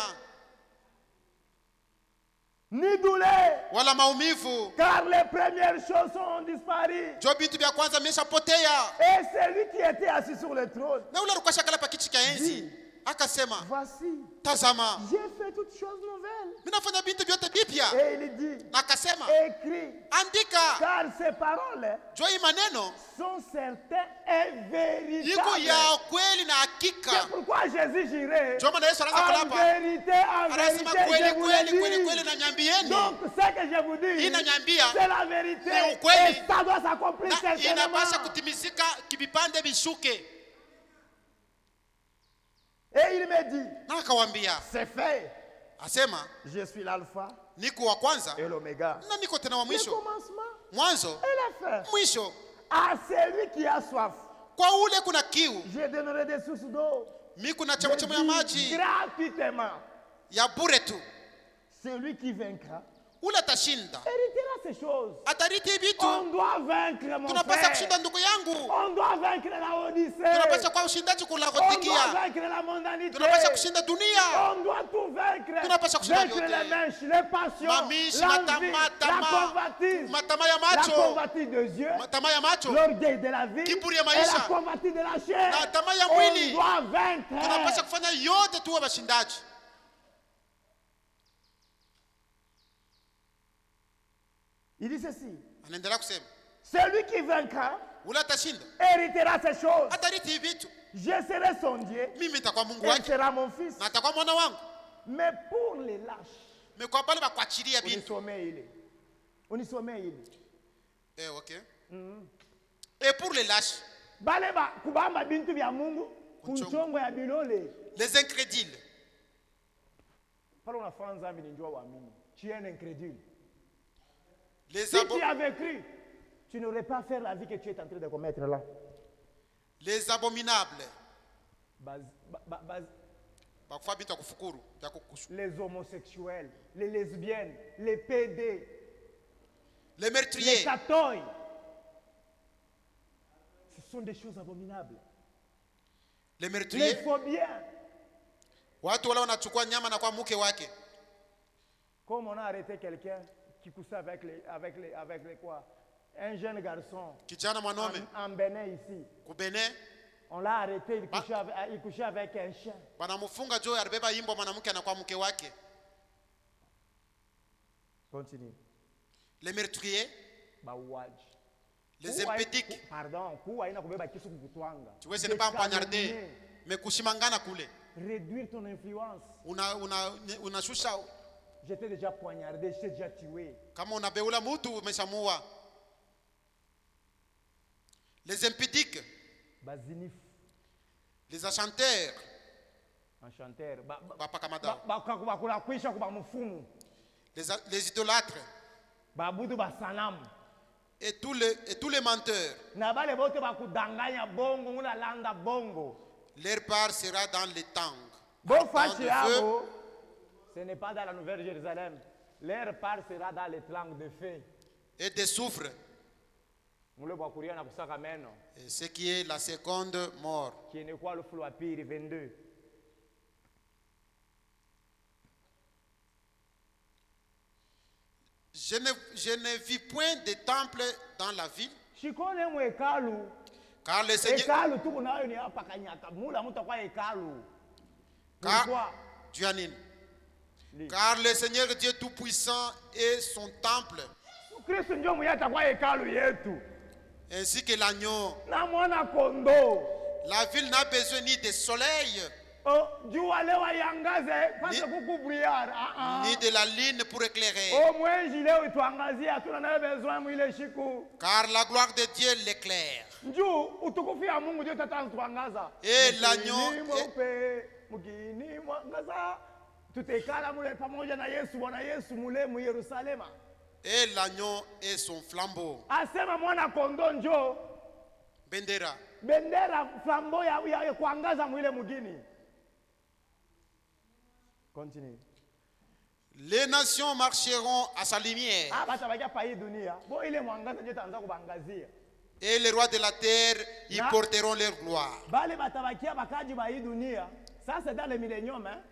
Ni douleur. Wala maumivu. Car les premières choses ont disparu. Jo vitu vya kwanza vimeshapotea. Et celui qui était assis sur le trône. Na ule alikuwa shakala pa kiti cha enzi. Akasema, voici, tazama, j'ai fait toutes choses nouvelles. Minafanya vitu vyote vipya. Et il dit, na akasema, écrit, andika, car ces paroles jo hii maneno sont certaines et véritables. Iko ya kweli na hakika. C'est pourquoi Jésus dirait, jo maana Yesu anaanza kulapa. En vérité, kweli, je vous kweli, le dis. kweli, kweli na nyambieni. Donc, ce que je vous dis, c'est la vérité. Et ça doit s'accomplir certainement. Inapasha kutimizika kibipande bishuke. Et il me dit, na akawambia, c'est fait. Asema, je suis l'alpha, niko wa kwanza et l'oméga, na niko tena wa mwisho. Le commencement, mwanzo et la fin. Mwisho. À celui qui a soif, kwa ule kuna kiu, je donnerai des sources d'eau. Mimi kuna chemchemi ya maji gratuitement. Ya bure tu. Celui qui vaincra, ule atashinda, héritera ces choses. Atariti vitu. On doit vaincre, mon frère. Tunapaswa kushinda ndugu yangu. On doit vaincre la Odyssée. Tunapaswa kwa ushindaji kulakotikia. On doit vaincre la mondanité. Tunapaswa kushinda dunia. On doit tout vaincre. Tunapaswa kushinda vaincre les mèches, les passions, mamishi, l'envie, la convoitise, macho, la convoitise de Dieu, l'orgueil de la vie, et la convoitise de la chair. On doit vaincre. Tunapaswa kufanya yote tuwe washindaji. Il dit ceci. Celui qui vaincra héritera ces choses. Je serai son Dieu. Il sera mon fils. Mais pour les lâches, on y sommeille. Okay. Et pour les lâches, les incrédules. Tu es un incrédule. Si tu avais cru, tu n'aurais pas fait la vie que tu es en train de commettre là. Les abominables. Les homosexuels, les lesbiennes, les PD, les meurtriers, les catoïs. Ce sont des choses abominables. Les meurtriers, les phobiens. Comme on a arrêté quelqu'un qui couchait avec les quoi? Un jeune garçon en Bénin ici. On l'a arrêté, il couchait avec un chien. Continue. Les meurtriers, les impédiques. Pardon, tu vois, ce n'est pas empoignardé, mais kushimangana kule. Réduire ton influence. J'étais déjà poignardé, j'étais déjà tué. Les impédiques, les enchanteurs, les idolâtres, et tous les menteurs. Leur part sera dans les tangs. Ce n'est pas dans la Nouvelle Jérusalem. Leur part sera dans les langues de feu. Et des soufres. Et ce qui est la seconde mort. Qui est quoi le flou à pire 22. Je ne vis point de temple dans la ville. Car le Seigneur... Car le Seigneur Dieu Tout-Puissant est son temple. Ainsi que l'agneau. La ville n'a besoin ni de soleil, ni de la lune pour éclairer. Car la gloire de Dieu l'éclaire. Et l'agneau est son flambeau. Bendera. Flambeau ya kuangaza mwile mugini. Continue. Les nations marcheront à sa lumière. Et les rois de la terre y porteront leur gloire. Ça c'est dans le millénium, hein.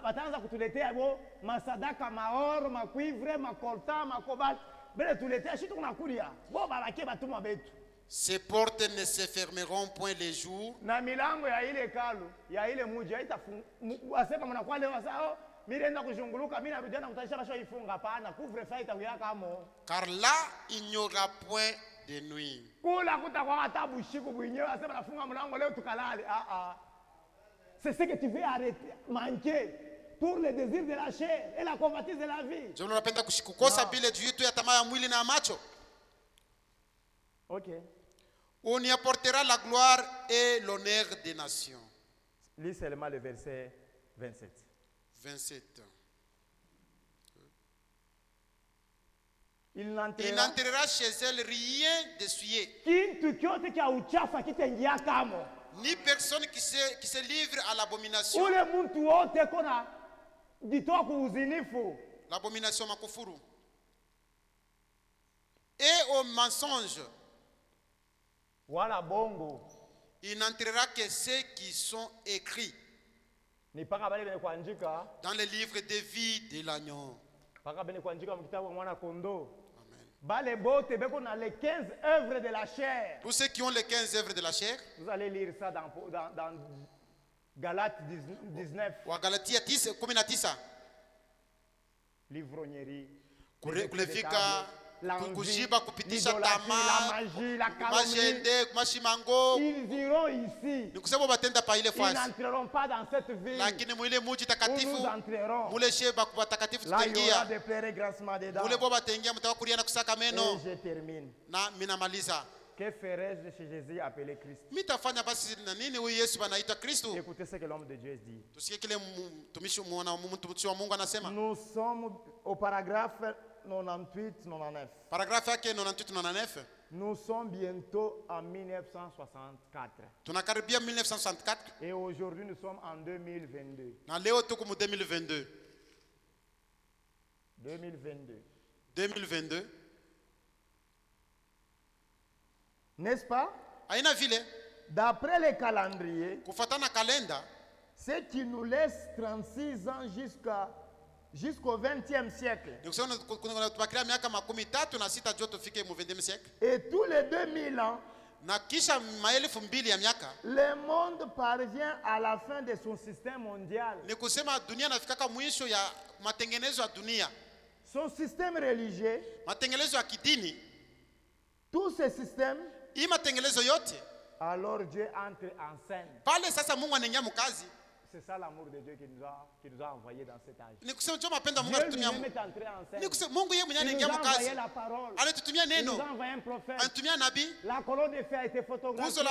Batanza kutuletea bo masadaka maor makuivre makolta makobalt bele tuletea shitu kunakulia bo babake batuma betu. Ces portes ne se fermeront point les jours. Na milango ya ile kalu ya ile muji asema mnakuwa leo sasa mirenda kuzunguluka mimi narudia na kutaisha basho ifunga hapana couvre feu itakuya kamo. Car là il n'y aura point de nuit. Kula kutakuwa hata bushiku bwenyewe asema nafunga mlango leo tukalale. C'est ce que tu veux arrêter, manquer pour le désir de la chair et la convoitise de la vie. Je unapenda kukosa bile juu tu ya tamaa ya mwili na macho. OK. On y apportera la gloire et l'honneur des nations. Lis seulement le verset 27. 27. Il n'entrera chez elle rien d'essuyé. Ni personne qui se livre à l'abomination. L'abomination makufuru. Et au mensonge. Voilà bongo. Il n'entrera que ceux qui sont écrits dans le livre de vie de l'agneau. Amen. Les 15 œuvres de la chair. Tous ceux qui ont les 15 œuvres de la chair. Vous allez lire ça dans Galates 19. Galatia 10, 19. L'ivrognerie. Kulefika, kujiba, kupitisha tamaa, majende, kumashimango. Ils iront ici. Ils n'entreront pas dans cette ville. Où nous entrerons. Là, il y aura des pleurs et grincements dedans. Et je termine. Que ferais-je chez Jésus appelé Christ? Écoutez ce que l'homme de Dieu dit. Nous sommes au paragraphe 98-99. Paragraphe 98-99. Nous sommes bientôt en 1964. Et aujourd'hui, nous sommes en 2022. 2022. N'est-ce pas? D'après les calendriers, ce qui nous laisse 36 ans jusqu'au 20e siècle. Et tous les 2000 ans, le monde parvient à la fin de son système mondial. Son système religieux, tous ces systèmes, alors Dieu entre en scène. C'est ça l'amour de Dieu qui nous a envoyés dans cet âge. Dieu lui-même est entré en scène. Il nous a envoyé la parole. Il nous a envoyé un prophète. La colonne de feu a été photographiée.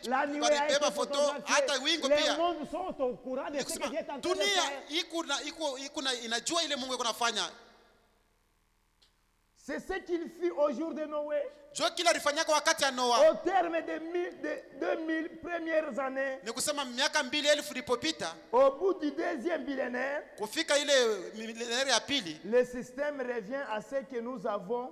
La nuée a été photographiée. Les mondes sont au courant de ce que Dieu est en train de faire. C'est ce qu'il fit au jour de Noé. Au terme de 2000 premières années, au bout du deuxième millénaire, le système revient à ce que nous avons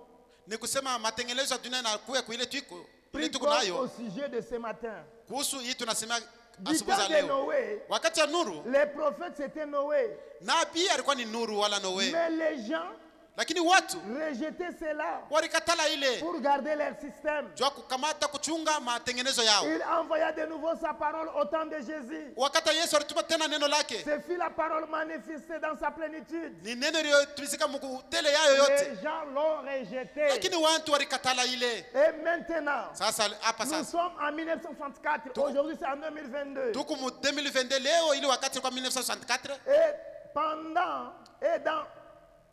Ni kusema matengenezo ya dunia na kuya kuile tuko. Ile tuko nayo. Au sujet de ce matin. Kuhusu hii tunasema asubuhi za leo. Wakati ya nuru. Les prophètes c'était Noé. Nabii alikuwa ni nuru wala Noé. Mais les gens lakini watu rejeter cela walikatala ile pour garder leur système. Jua kukamata kuchunga matengenezo yao. Il envoya de nouveau sa parole au temps de Jésus. Wakati Yesu alituma tena neno lake. C'est fut la parole manifestée dans sa plénitude. Ni neno iliyotumika mkutele yayo yote. Les gens l'ont rejeté. Lakini watu walikatala ile. Et maintenant, sasa hapa sasa. Nous sommes en 1964. Aujourd'hui c'est en 2022. Tuko mu 2022 leo ili wakati kwa 1964. Et pendant et dans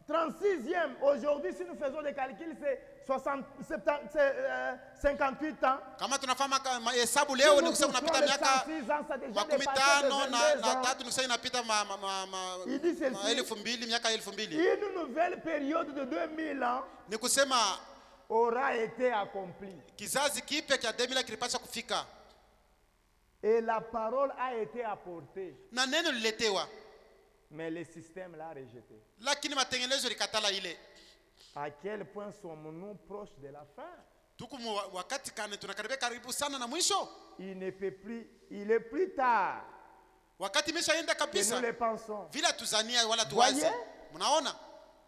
36e, aujourd'hui, si nous faisons des calculs, c'est 58 ans. Kama tunafanya hesabu leo ni kusema unapita miaka 15 na tatu ni kusema inapita ma 2000 miaka 2000. Une nouvelle période de 2000 ans ni kusema aura été accomplie. Kizazi kipya cha 2000 kilipaswa kufika. Et la parole a été apportée. Na neno liletewa. Mais le système l'a rejeté. Lakini matengenezo likatala ile. À quel point sommes-nous proches de la fin? Tuko wakati kane tunakaribia karibu sana na mwisho. Il est plus tard. Wakati imeshaenda kabisa. Nous le pensons. Vile tuzania wala tuwazi. Mnaona?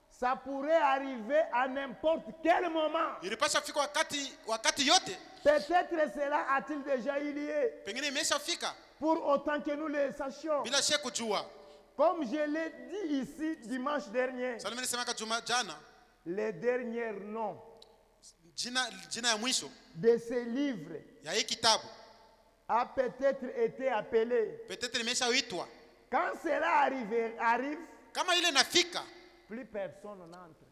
Ça pourrait arriver à n'importe quel moment. Ilipaswa fika wakati yote. Peut-être cela a-t-il déjà eu lieu. Pengine imeshafika. Pour autant que nous le sachions. Bila shaka kujua. Comme je l'ai dit ici dimanche dernier, les derniers noms de ces livres a peut-être été appelé. Quand cela arrive, plus personne n'entre.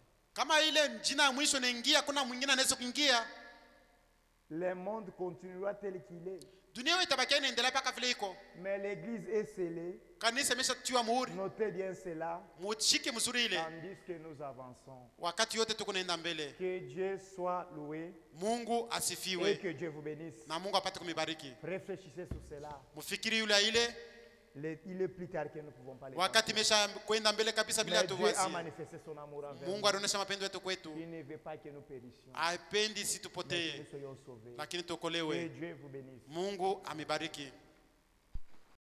Le monde continuera tel qu'il est. Mais l'église est scellée. Notez bien cela. Tandis que nous avançons. Que Dieu soit loué. Et que Dieu vous bénisse. Réfléchissez sur cela. Il est plus tard que nous ne pouvons pas le faire. Mais Dieu a manifesté son amour envers nous. Il ne veut pas que nous périssions. Mais que nous soyons sauvés. Que Dieu vous bénisse.